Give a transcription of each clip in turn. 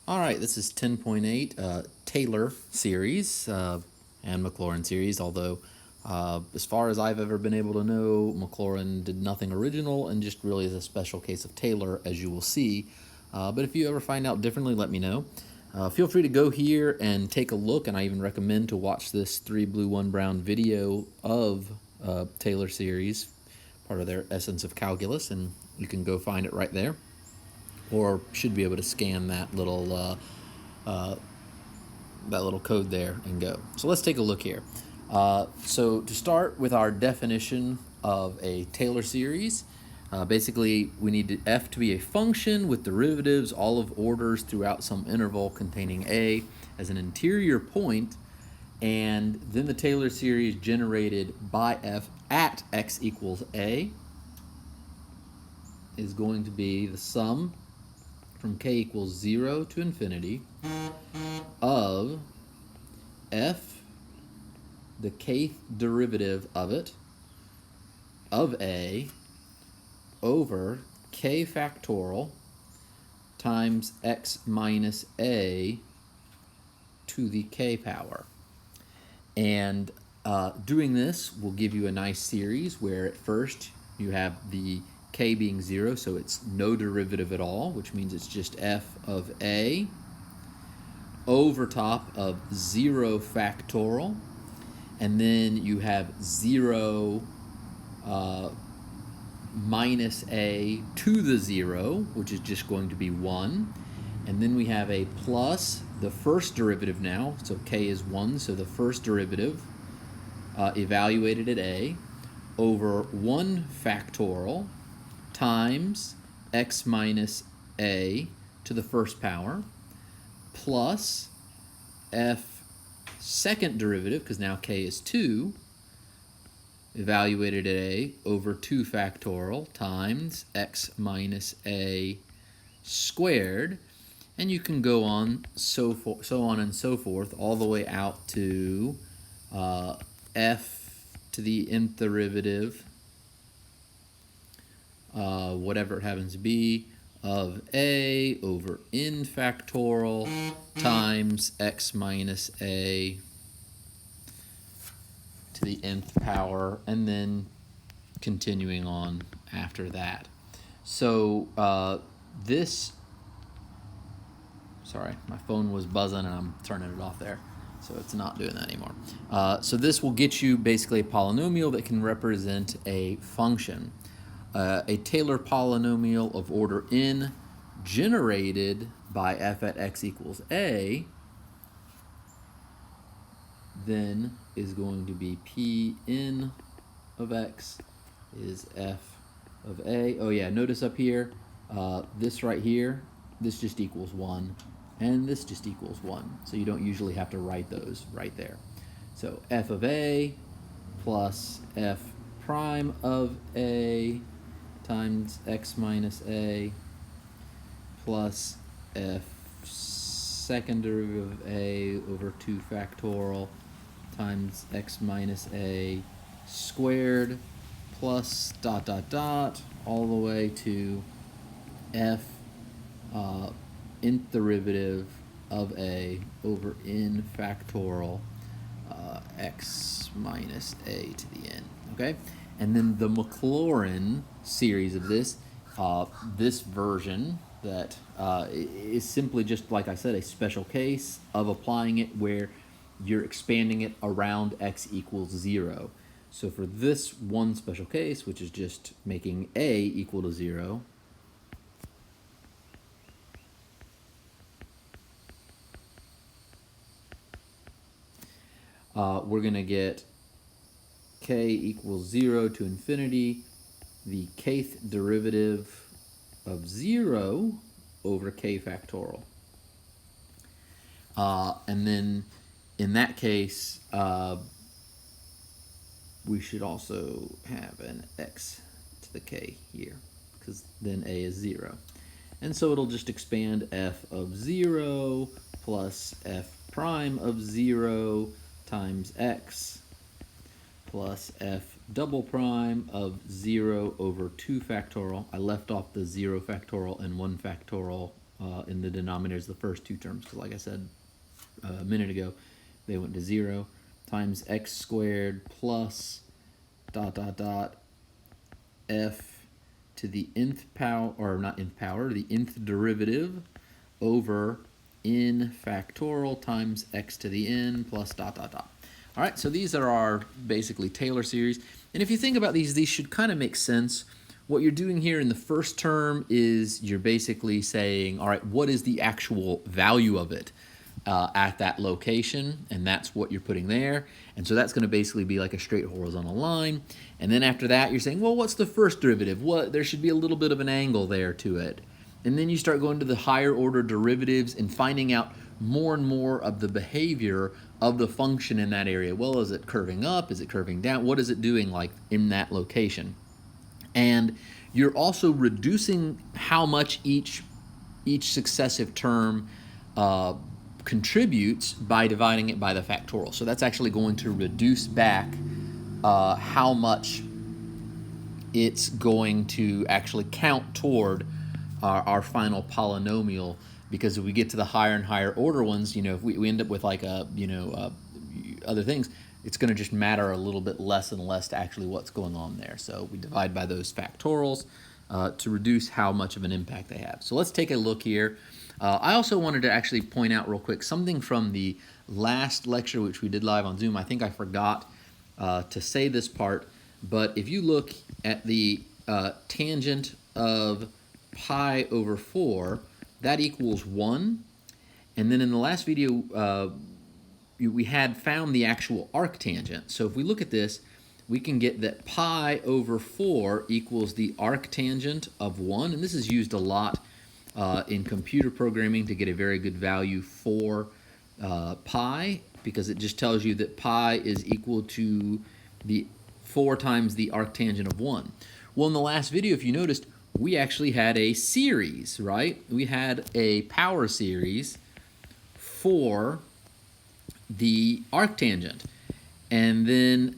All right, this is 10.8 Taylor series and Maclaurin series, although as far as I've ever been able to know, Maclaurin did nothing original and just really is a special case of Taylor, as you will see. But if you ever find out differently, let me know. Feel free to go here and take a look, and I even recommend to watch this 3 Blue 1 Brown video of Taylor series, part of their Essence of Calculus, and you can go find it right there, or should be able to scan that little code there and go. So let's take a look here. So to start with our definition of a Taylor series, basically we need f to be a function with derivatives all of orders throughout some interval containing a as an interior point, and then the Taylor series generated by f at x equals a is going to be the sum from k equals 0 to infinity of f, the kth derivative of it, of a, over k factorial times x minus a to the k power. And doing this will give you a nice series where at first you have the k being 0, so it's no derivative at all, which means it's just f of a over top of 0 factorial, and then you have 0 minus a to the 0, which is just going to be 1, and then we have a plus the first derivative now, so k is 1, so the first derivative evaluated at a over 1 factorial times x minus a to the first power plus f second derivative, because now k is 2, evaluated at a over 2 factorial times x minus a squared, and you can go on so on and so forth all the way out to f to the nth derivative, whatever it happens to be, of a over n factorial times x minus a to the nth power, and then continuing on after that. So sorry, my phone was buzzing and I'm turning it off there, so it's not doing that anymore. So this will get you basically a polynomial that can represent a function. A Taylor polynomial of order n generated by f at x equals a then is going to be Pn of x is f of a. Oh yeah, notice up here, this right here, this just equals 1, and this just equals 1. So you don't usually have to write those right there. So f of a plus f prime of a times x minus a plus f second derivative of a over 2 factorial times x minus a squared plus dot dot dot all the way to f nth derivative of a over n factorial x minus a to the n. Okay, and then the Maclaurin series of this, this version that is simply just, like I said, a special case of applying it where you're expanding it around x equals 0. So for this one special case, which is just making a equal to 0, we're going to get k equals 0 to infinity, the kth derivative of 0 over k factorial. And then in that case, we should also have an x to the k here, because then a is 0. And so it'll just expand f of 0 plus f prime of 0 times x plus f double prime of 0 over 2 factorial. I left off the 0 factorial and 1 factorial in the denominators, the first two terms, because like I said a minute ago, they went to 0, times x squared plus dot dot dot f to the nth power, or not nth power, the nth derivative over n factorial times x to the n plus dot dot dot. All right, so these are our basically Taylor series. And if you think about these should kind of make sense. What you're doing here in the first term is you're basically saying, all right, what is the actual value of it at that location? And that's what you're putting there. And so that's going to basically be like a straight horizontal line. And then after that, you're saying, well, what's the first derivative? There should be a little bit of an angle there to it. And then you start going to the higher order derivatives and finding out more and more of the behavior of the function in that area. Well, is it curving up? Is it curving down? What is it doing like in that location? And you're also reducing how much each successive term contributes by dividing it by the factorial. So that's actually going to reduce back how much it's going to actually count toward our final polynomial, because if we get to the higher and higher order ones, if we end up with like other things, it's going to just matter a little bit less and less to actually what's going on there. So we divide by those factorials to reduce how much of an impact they have. So let's take a look here. I also wanted to actually point out real quick something from the last lecture, which we did live on Zoom. I think I forgot to say this part, but if you look at the tangent of pi over 4, that equals 1. And then in the last video, we had found the actual arctangent. So if we look at this, we can get that pi over 4 equals the arctangent of 1. And this is used a lot in computer programming to get a very good value for pi, because it just tells you that pi is equal to the 4 times the arctangent of 1. Well, in the last video, if you noticed, we actually had a series, right? We had a power series for the arctangent. And then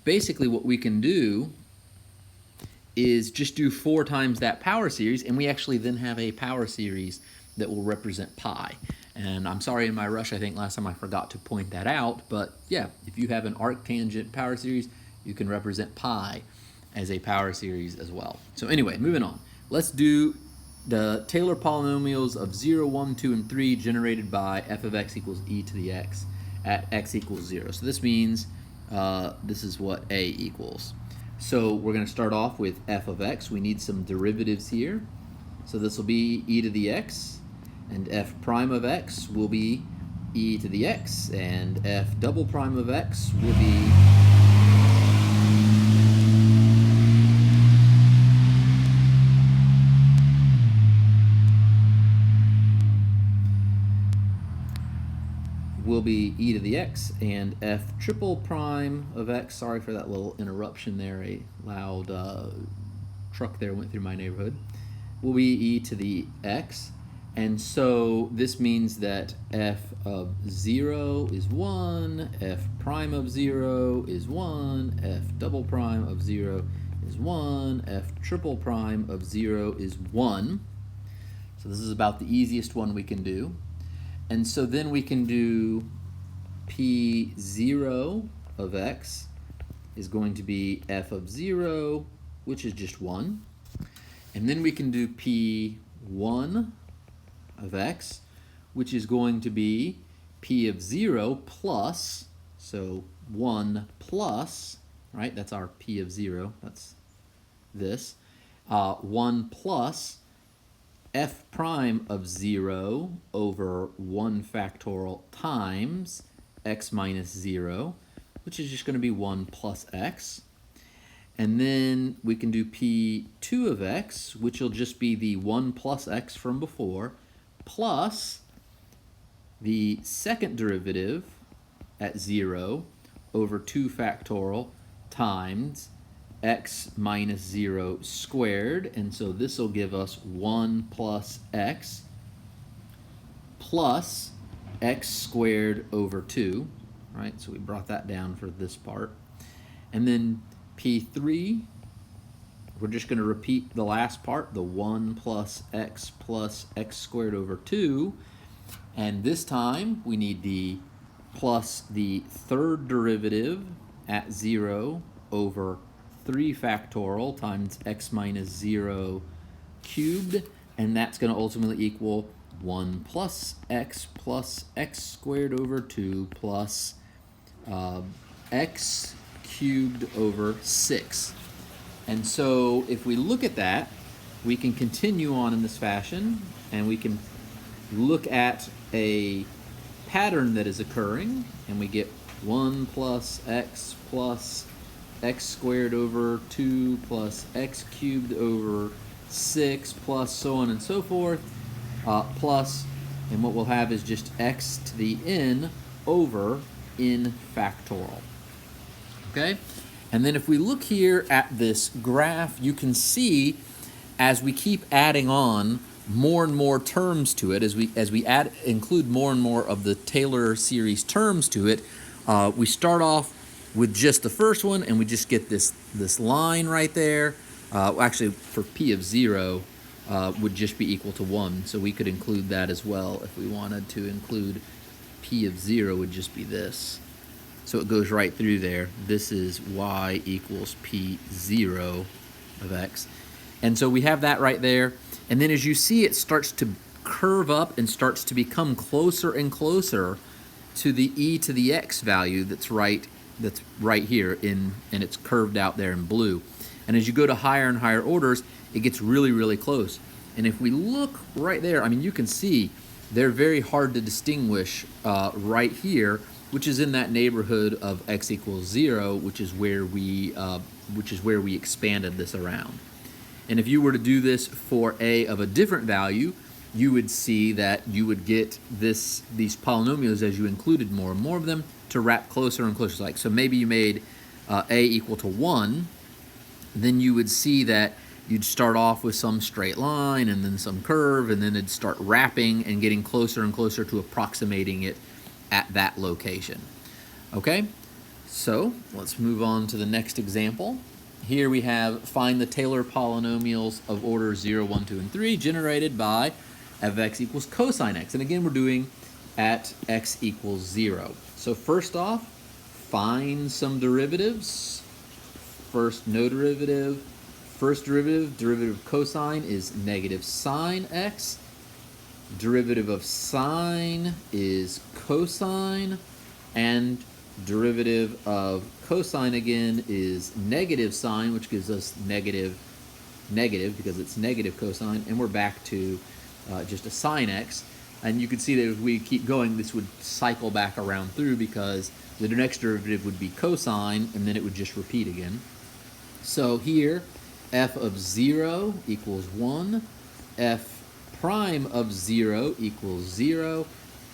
basically what we can do is just do 4 times that power series, and we actually then have a power series that will represent pi. And I'm sorry, in my rush, I think last time I forgot to point that out, but yeah, if you have an arctangent power series, you can represent pi as a power series as well. So anyway, moving on. Let's do the Taylor polynomials of 0, 1, 2, and 3 generated by f of x equals e to the x at x equals 0. So this means this is what a equals. So we're going to start off with f of x. We need some derivatives here. So this will be e to the x, and f prime of x will be e to the x, and f double prime of x will be e to the x, and f triple prime of x, sorry for that little interruption there, a loud truck there went through my neighborhood, will be e to the x. And so this means that f of 0 is 1, f prime of 0 is 1, f double prime of 0 is 1, f triple prime of 0 is 1. So this is about the easiest one we can do. And so then we can do P0 of x is going to be f of 0, which is just 1. And then we can do P1 of x, which is going to be P of 0 plus, so 1 plus, right? That's our P of 0, that's this. 1 plus f prime of 0 over 1 factorial times x minus 0, which is just going to be 1 plus x. And then we can do P2 of x, which will just be the 1 plus x from before, plus the second derivative at 0 over 2 factorial times x minus 0 squared. And so this will give us 1 plus x plus x squared over 2, right? So we brought that down for this part. And then P3, we're just going to repeat the last part, the 1 plus x squared over 2. And this time we need the plus the third derivative at 0 over 3 factorial times x minus 0 cubed. And that's going to ultimately equal 1 plus x squared over 2 plus x cubed over 6. And so if we look at that, we can continue on in this fashion, and we can look at a pattern that is occurring, and we get 1 plus x squared over 2 plus x cubed over 6 plus so on and so forth, plus, and what we'll have is just x to the n over n factorial. Okay? And then if we look here at this graph, you can see as we keep adding on more and more terms to it, as we include more and more of the Taylor series terms to it, we start off with just the first one, and we just get this line right there. Actually, for p of 0 would just be equal to 1, so we could include that as well if we wanted to include p of 0 would just be this. So it goes right through there. This is y equals p0 of x. And so we have that right there. And then as you see, it starts to curve up and starts to become closer and closer to the e to the x value that's right here, and it's curved out there in blue. And as you go to higher and higher orders, it gets really, really close. And if we look right there, I mean, you can see they're very hard to distinguish right here, which is in that neighborhood of x equals 0, which is where we expanded this around. And if you were to do this for a of a different value, you would see that you would get these polynomials as you included more and more of them to wrap closer and closer. Like, so maybe you made a equal to 1, then you would see that you'd start off with some straight line and then some curve, and then it'd start wrapping and getting closer and closer to approximating it at that location. Okay, so let's move on to the next example. Here we have find the Taylor polynomials of order 0, 1, 2, and 3 generated by f of x equals cosine x. And again, we're doing at x equals 0. So first off, find some derivatives. First, no derivative. First derivative of cosine is negative sine x. Derivative of sine is cosine, and derivative of cosine again is negative sine, which gives us negative because it's negative cosine, and we're back to just a sine x. And you can see that if we keep going, this would cycle back around through because the next derivative would be cosine, and then it would just repeat again. So here, f of 0 equals 1, f prime of 0 equals 0,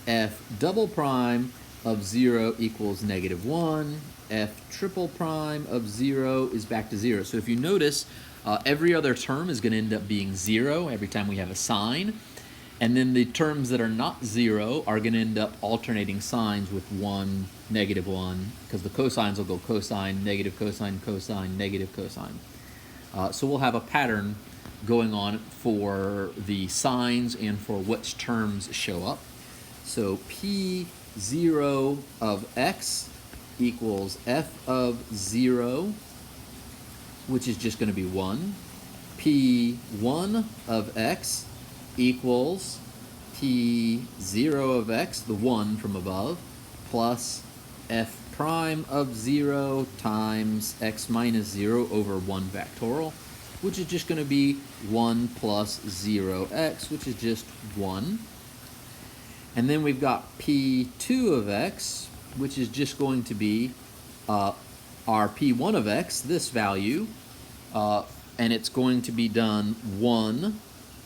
f double prime of 0 equals negative 1, f triple prime of 0 is back to 0. So if you notice, every other term is going to end up being 0 every time we have a sign. And then the terms that are not 0 are going to end up alternating signs with 1, negative 1, because the cosines will go cosine, negative cosine, cosine, negative cosine. So we'll have a pattern going on for the signs and for which terms show up. So P0 of x equals f of 0, which is just going to be 1. P1 of x equals P0 of x, the 1 from above, plus f prime of 0 times x minus 0 over 1 factorial, which is just going to be 1 plus 0x, which is just 1. And then we've got P2 of x, which is just going to be our P1 of x, this value, and it's going to be done 1,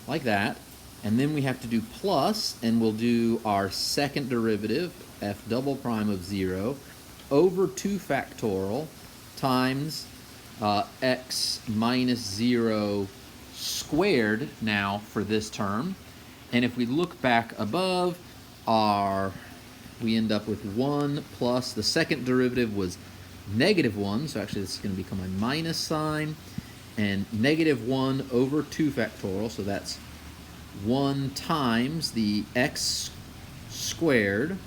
like that. And then we have to do plus, and we'll do our second derivative, f double prime of 0, over 2 factorial times x minus 0 squared now for this term. And if we look back above, we end up with 1 plus the second derivative was -1, so actually this is going to become a minus sign, and -1 over 2 factorial, so that's 1 times the x squared.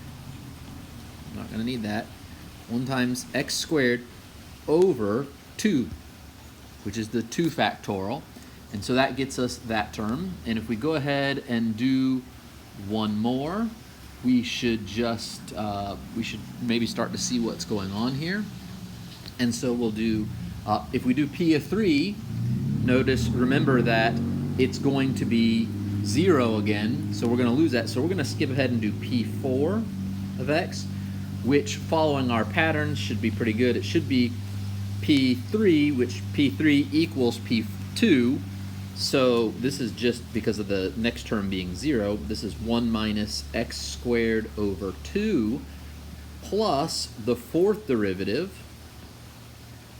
I'm not going to need that. 1 times x squared over 2, which is the 2 factorial. And so that gets us that term. And if we go ahead and do one more, we should just, we should maybe start to see what's going on here. And so we'll do, if we do p of 3, remember that it's going to be 0 again, so we're going to lose that. So we're going to skip ahead and do p4 of x, which, following our patterns, should be pretty good. It should be p3, which p3 equals p2. So this is just because of the next term being 0. This is 1 minus x squared over 2 plus the 4th derivative,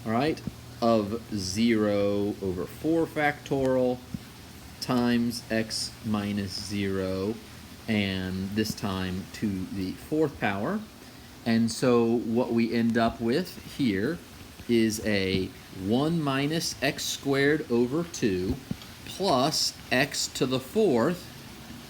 all right, of 0 over 4 factorial times x minus 0, and this time to the 4th power. And so what we end up with here is a 1 minus x squared over 2 plus x to the 4th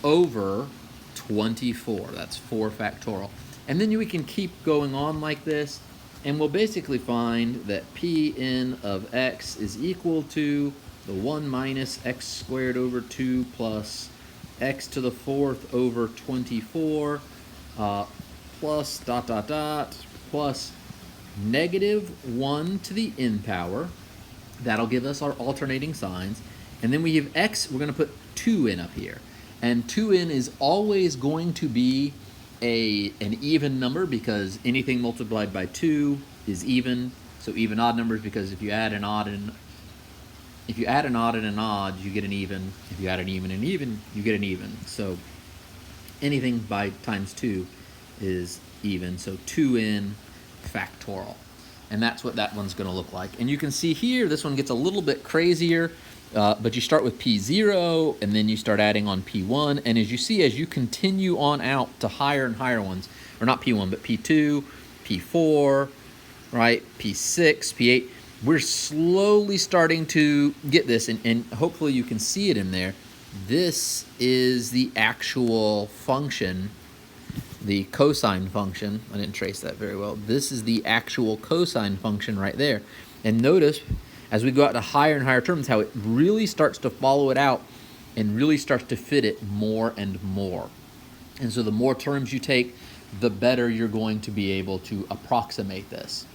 over 24. That's 4 factorial. And then we can keep going on like this, and we'll basically find that Pn of x is equal to the 1 minus x squared over 2 plus x to the 4th over 24 plus dot dot dot plus -1 to the n power. That'll give us our alternating signs. And then we have x, we're going to put 2n up here. And 2n is always going to be an even number, because anything multiplied by 2 is even. So even odd numbers, because if you add an odd and an odd, you get an even. If you add an even and even, you get an even. So anything by times 2 is even. So 2n factorial. And that's what that one's going to look like. And you can see here, this one gets a little bit crazier, but you start with P0, and then you start adding on P1. And as you see, as you continue on out to higher and higher ones, or not P1, but P2, P4, right, P6, P8, we're slowly starting to get this, and hopefully you can see it in there. This is the actual function, the cosine function. I didn't trace that very well. This is the actual cosine function right there. And notice, as we go out to higher and higher terms, how it really starts to follow it out and really starts to fit it more and more. And so the more terms you take, the better you're going to be able to approximate this.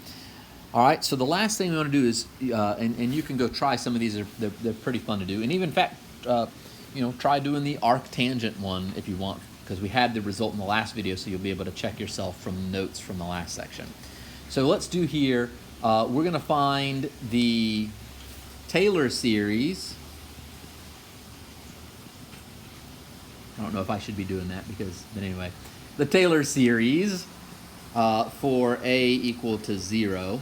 All right, so the last thing we want to do is, and you can go try some of these, they're pretty fun to do. And even, in fact, try doing the arctangent one if you want, because we had the result in the last video, so you'll be able to check yourself from notes from the last section. So let's do here, we're going to find the Taylor series. I don't know if I should be doing that, but anyway. The Taylor series for a equal to 0,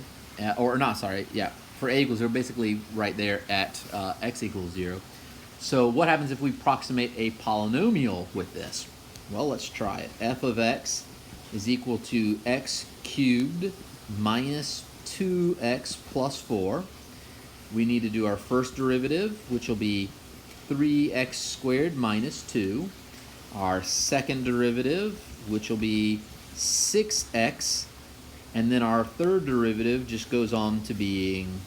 for a equals 0, basically right there at x equals 0. So what happens if we approximate a polynomial with this? Well, let's try it. F of x is equal to x cubed minus 2x plus 4. We need to do our first derivative, which will be 3x squared minus 2. Our second derivative, which will be 6x, and then our third derivative just goes on to being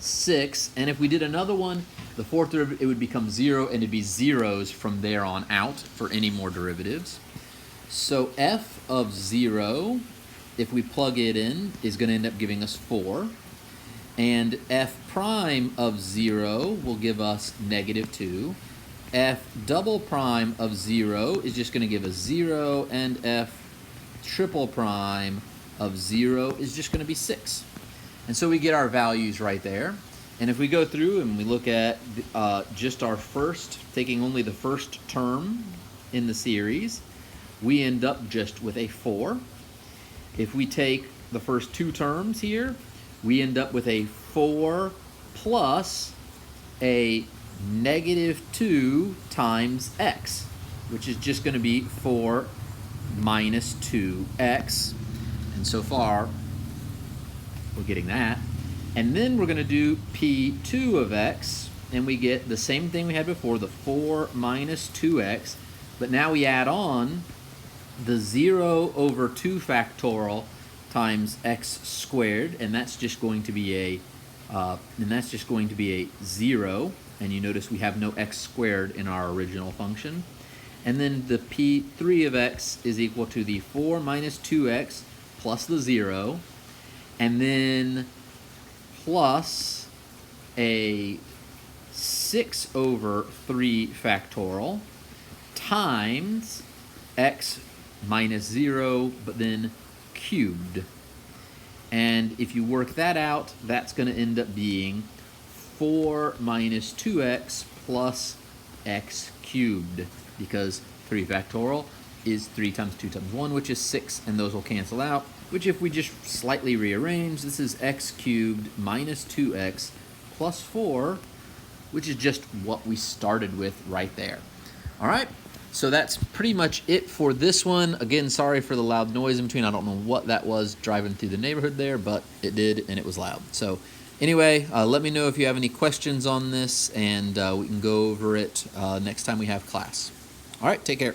6. And if we did another one, the fourth derivative, it would become 0, and it'd be zeros from there on out for any more derivatives. So f of 0, if we plug it in, is going to end up giving us 4. And f prime of 0 will give us -2. F double prime of 0 is just going to give us 0, and f triple prime of 0 is just going to be 6. And so we get our values right there. And if we go through and we look at just our first, taking only the first term in the series, we end up just with a 4. If we take the first two terms here, we end up with a 4 plus a -2 times x, which is just going to be 4 minus 2x. And so far, we're getting that. And then we're going to do P2 of x, and we get the same thing we had before, the 4 minus 2x, but now we add on the 0 over 2 factorial times x squared, and that's just going to be a 0, and you notice we have no x squared in our original function. And then the P3 of x is equal to the 4 minus 2x plus the 0, and then plus a 6 over 3 factorial times x minus 0, but then cubed. And if you work that out, that's going to end up being 4 minus 2x plus x cubed, because 3 factorial is 3 times 2 times 1, which is 6, and those will cancel out, which if we just slightly rearrange, this is x cubed minus 2x plus 4, which is just what we started with right there. All right, so that's pretty much it for this one. Again, sorry for the loud noise in between. I don't know what that was driving through the neighborhood there, but it did, and it was loud. So anyway, let me know if you have any questions on this, and we can go over it next time we have class. All right, take care.